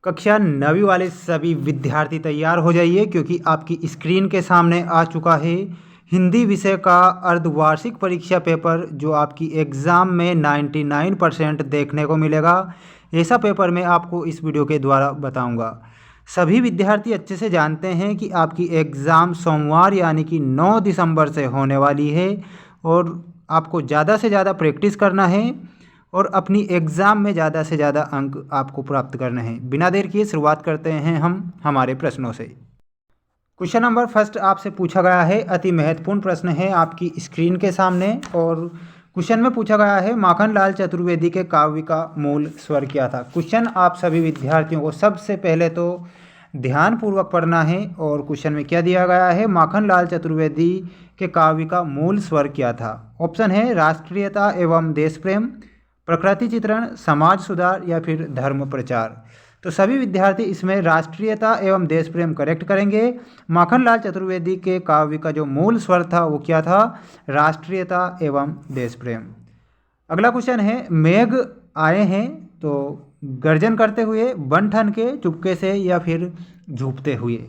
कक्षा 9वीं वाले सभी विद्यार्थी तैयार हो जाइए, क्योंकि आपकी स्क्रीन के सामने आ चुका है हिंदी विषय का अर्धवार्षिक परीक्षा पेपर, जो आपकी एग्ज़ाम में 99% देखने को मिलेगा। ऐसा पेपर मैं आपको इस वीडियो के द्वारा बताऊंगा। सभी विद्यार्थी अच्छे से जानते हैं कि आपकी एग्ज़ाम सोमवार यानी कि 9 दिसंबर से होने वाली है, और आपको ज़्यादा से ज़्यादा प्रैक्टिस करना है और अपनी एग्ज़ाम में ज़्यादा से ज़्यादा अंक आपको प्राप्त करने हैं। बिना देर किए शुरुआत करते हैं हम हमारे प्रश्नों से। क्वेश्चन नंबर फर्स्ट आपसे पूछा गया है, अति महत्वपूर्ण प्रश्न है आपकी स्क्रीन के सामने, और क्वेश्चन में पूछा गया है माखनलाल चतुर्वेदी के काव्य का मूल स्वर क्या था। क्वेश्चन आप सभी विद्यार्थियों को सबसे पहले तो ध्यानपूर्वक पढ़ना है, और क्वेश्चन में क्या दिया गया है, माखनलाल चतुर्वेदी के काव्य का मूल स्वर क्या था। ऑप्शन है राष्ट्रीयता एवं देश प्रेम, प्रकृति चित्रण, समाज सुधार या फिर धर्म प्रचार। तो सभी विद्यार्थी इसमें राष्ट्रीयता एवं देश प्रेम करेक्ट करेंगे। माखनलाल चतुर्वेदी के काव्य का जो मूल स्वर था वो क्या था, राष्ट्रीयता एवं देश प्रेम। अगला क्वेश्चन है, मेघ आए हैं तो गर्जन करते हुए, बन ठन के, चुपके से या फिर झूपते हुए।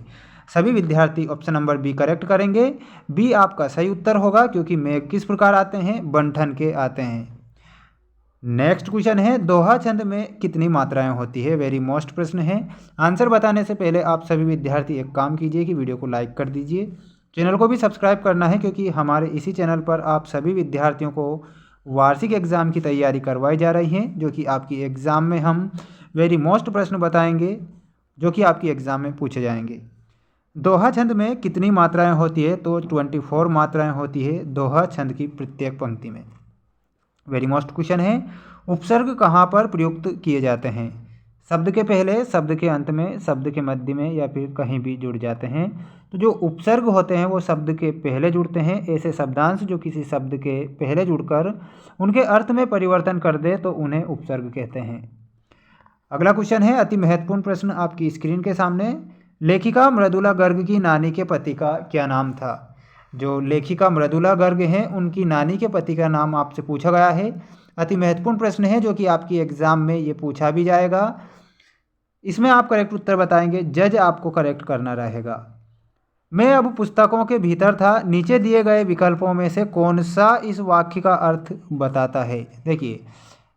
सभी विद्यार्थी ऑप्शन नंबर बी करेक्ट करेंगे। बी आपका सही उत्तर होगा, क्योंकि मेघ किस प्रकार आते हैं, बन ठन के आते हैं। नेक्स्ट क्वेश्चन है, दोहा छंद में कितनी मात्राएं होती है। वेरी मोस्ट प्रश्न है। आंसर बताने से पहले आप सभी विद्यार्थी एक काम कीजिए कि वीडियो को लाइक कर दीजिए, चैनल को भी सब्सक्राइब करना है, क्योंकि हमारे इसी चैनल पर आप सभी विद्यार्थियों को वार्षिक एग्जाम की तैयारी करवाई जा रही है, जो कि आपकी एग्ज़ाम में हम वेरी मोस्ट प्रश्न बताएंगे जो कि आपकी एग्ज़ाम में पूछे जाएंगे। दोहा छंद में कितनी मात्राएँ होती है, तो 24 मात्राएँ होती है दोहा छंद की प्रत्येक पंक्ति में। वेरी मोस्ट क्वेश्चन है, उपसर्ग कहाँ पर प्रयुक्त किए जाते हैं। शब्द के पहले, शब्द के अंत में, शब्द के मध्य में या फिर कहीं भी जुड़ जाते हैं। तो जो उपसर्ग होते हैं वो शब्द के पहले जुड़ते हैं। ऐसे शब्दांश जो किसी शब्द के पहले जुड़कर उनके अर्थ में परिवर्तन कर दे तो उन्हें उपसर्ग कहते हैं। अगला क्वेश्चन है, अति महत्वपूर्ण प्रश्न आपकी स्क्रीन के सामने, लेखिका मृदुला गर्ग की नानी के पति का क्या नाम था। जो लेखिका मृदुला गर्ग हैं उनकी नानी के पति का नाम आपसे पूछा गया है। अति महत्वपूर्ण प्रश्न है, जो कि आपकी एग्ज़ाम में ये पूछा भी जाएगा। इसमें आप करेक्ट उत्तर बताएंगे, जज आपको करेक्ट करना रहेगा। मैं अब पुस्तकों के भीतर था, नीचे दिए गए विकल्पों में से कौन सा इस वाक्य का अर्थ बताता है। देखिए,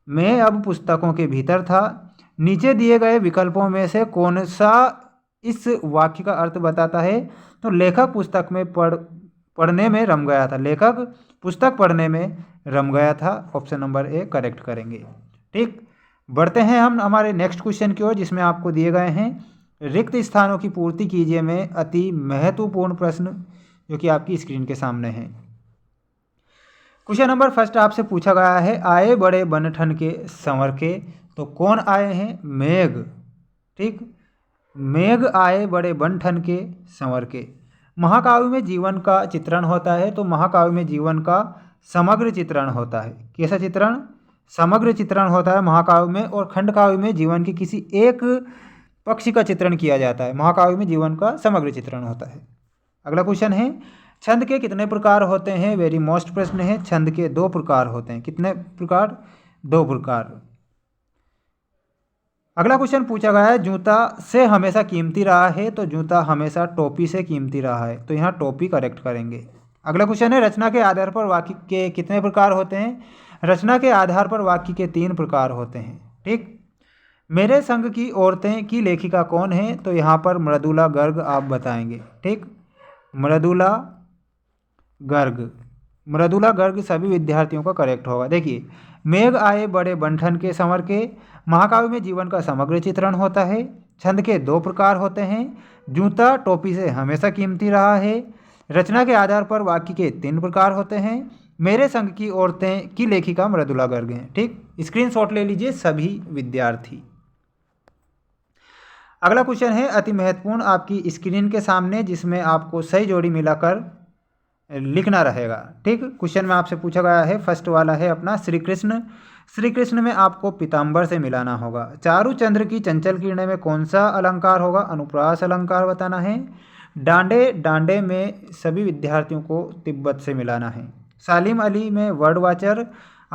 मैं अब पुस्तकों के भीतर था, नीचे दिए गए विकल्पों में से कौन सा इस वाक्य का अर्थ बताता है। तो लेखक पुस्तक में पढ़ने में रम गया था, लेखक पुस्तक पढ़ने में रम गया था। ऑप्शन नंबर ए करेक्ट करेंगे। ठीक, बढ़ते हैं हम हमारे नेक्स्ट क्वेश्चन की ओर, जिसमें आपको दिए गए हैं रिक्त स्थानों की पूर्ति कीजिए में अति महत्वपूर्ण प्रश्न, जो कि आपकी स्क्रीन के सामने है। क्वेश्चन नंबर फर्स्ट आपसे पूछा गया है, आए बड़े बनठन के संवर के। तो कौन आए हैं, मेघ। ठीक, मेघ आए बड़े बनठन के संवर के। महाकाव्य में जीवन का चित्रण होता है, तो महाकाव्य में जीवन का समग्र चित्रण होता है। कैसा चित्रण, समग्र चित्रण होता है महाकाव्य में, और खंडकाव्य में जीवन के किसी एक पक्ष का चित्रण किया जाता है। महाकाव्य में जीवन का समग्र चित्रण होता है। अगला क्वेश्चन है, छंद के कितने प्रकार होते हैं। वेरी मोस्ट प्रश्न है। छंद के 2 प्रकार होते हैं। कितने प्रकार, 2 प्रकार। अगला क्वेश्चन पूछा गया है, जूता से हमेशा कीमती रहा है, तो जूता हमेशा टोपी से कीमती रहा है, तो यहाँ टोपी करेक्ट करेंगे। अगला क्वेश्चन है, रचना के आधार पर वाक्य के कितने प्रकार होते हैं। रचना के आधार पर वाक्य के 3 प्रकार होते हैं। ठीक, मेरे संग की औरतें की लेखिका कौन है, तो यहाँ पर मृदुला गर्ग आप बताएंगे। ठीक, मृदुला गर्ग, मृदुला गर्ग सभी विद्यार्थियों का करेक्ट होगा। देखिए, मेघ आए बड़े बंठन के संवर के, महाकाव्य में जीवन का समग्र चित्रण होता है। छंद के 2 प्रकार होते हैं, जूता टोपी से हमेशा कीमती रहा है। रचना के आधार पर वाक्य के 3 प्रकार होते हैं। मेरे संग की औरतें की लेखिका मृदुला गर्ग हैं। ठीक, स्क्रीनशॉट ले लीजिए सभी विद्यार्थी। अगला क्वेश्चन है अति महत्वपूर्ण आपकी स्क्रीन के सामने, जिसमें आपको सही जोड़ी मिलाकर लिखना रहेगा। ठीक, क्वेश्चन में आपसे पूछा गया है, फर्स्ट वाला है अपना श्री कृष्ण। श्री कृष्ण में आपको पीताम्बर से मिलाना होगा। चारु चंद्र की चंचल किरणें में कौन सा अलंकार होगा, अनुप्रास अलंकार बताना है। डांडे, डांडे में सभी विद्यार्थियों को तिब्बत से मिलाना है। सालिम अली में वर्ड वाचर,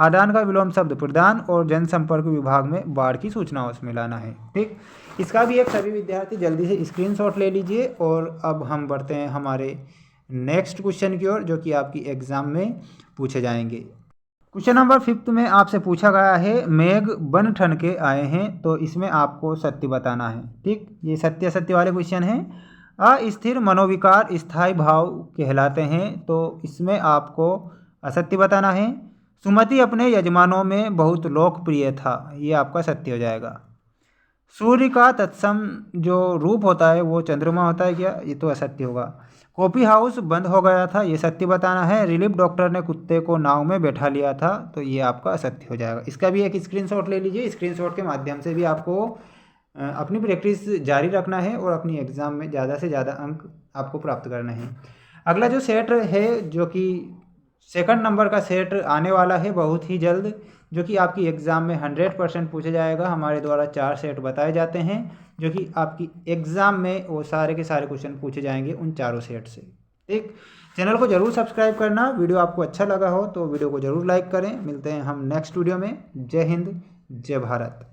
आदान का विलोम शब्द प्रदान, और जनसंपर्क विभाग में बाढ़ की सूचना उसमें लाना है। ठीक, इसका भी एक सभी विद्यार्थी जल्दी से स्क्रीनशॉट ले लीजिए। और अब हम बढ़ते हैं हमारे नेक्स्ट क्वेश्चन की ओर, जो कि आपकी एग्जाम में पूछे जाएंगे। क्वेश्चन नंबर 5 में आपसे पूछा गया है मेघ बन ठन के आए हैं, तो इसमें आपको सत्य बताना है। ठीक, ये सत्य असत्य वाले क्वेश्चन हैं। अस्थिर मनोविकार स्थायी भाव कहलाते हैं, तो इसमें आपको असत्य बताना है। सुमति अपने यजमानों में बहुत लोकप्रिय था, ये आपका सत्य हो जाएगा। सूर्य का तत्सम जो रूप होता है वो चंद्रमा होता है क्या, ये तो असत्य होगा। कॉफ़ी हाउस बंद हो गया था, ये सत्य बताना है। रिलीफ डॉक्टर ने कुत्ते को नाव में बैठा लिया था, तो ये आपका असत्य हो जाएगा। इसका भी एक स्क्रीनशॉट ले लीजिए। स्क्रीनशॉट के माध्यम से भी आपको अपनी प्रैक्टिस जारी रखना है और अपनी एग्ज़ाम में ज़्यादा से ज़्यादा अंक आपको प्राप्त करना है। अगला जो सेट है, जो कि सेकंड नंबर का सेट आने वाला है बहुत ही जल्द, जो कि आपकी एग्ज़ाम में 100% पूछा जाएगा। हमारे द्वारा 4 सेट बताए जाते हैं, जो कि आपकी एग्ज़ाम में वो सारे के सारे क्वेश्चन पूछे जाएंगे उन चारों सेट से। ठीक, चैनल को ज़रूर सब्सक्राइब करना। वीडियो आपको अच्छा लगा हो तो वीडियो को ज़रूर लाइक करें। मिलते हैं हम नेक्स्ट वीडियो में। जय हिंद, जय भारत।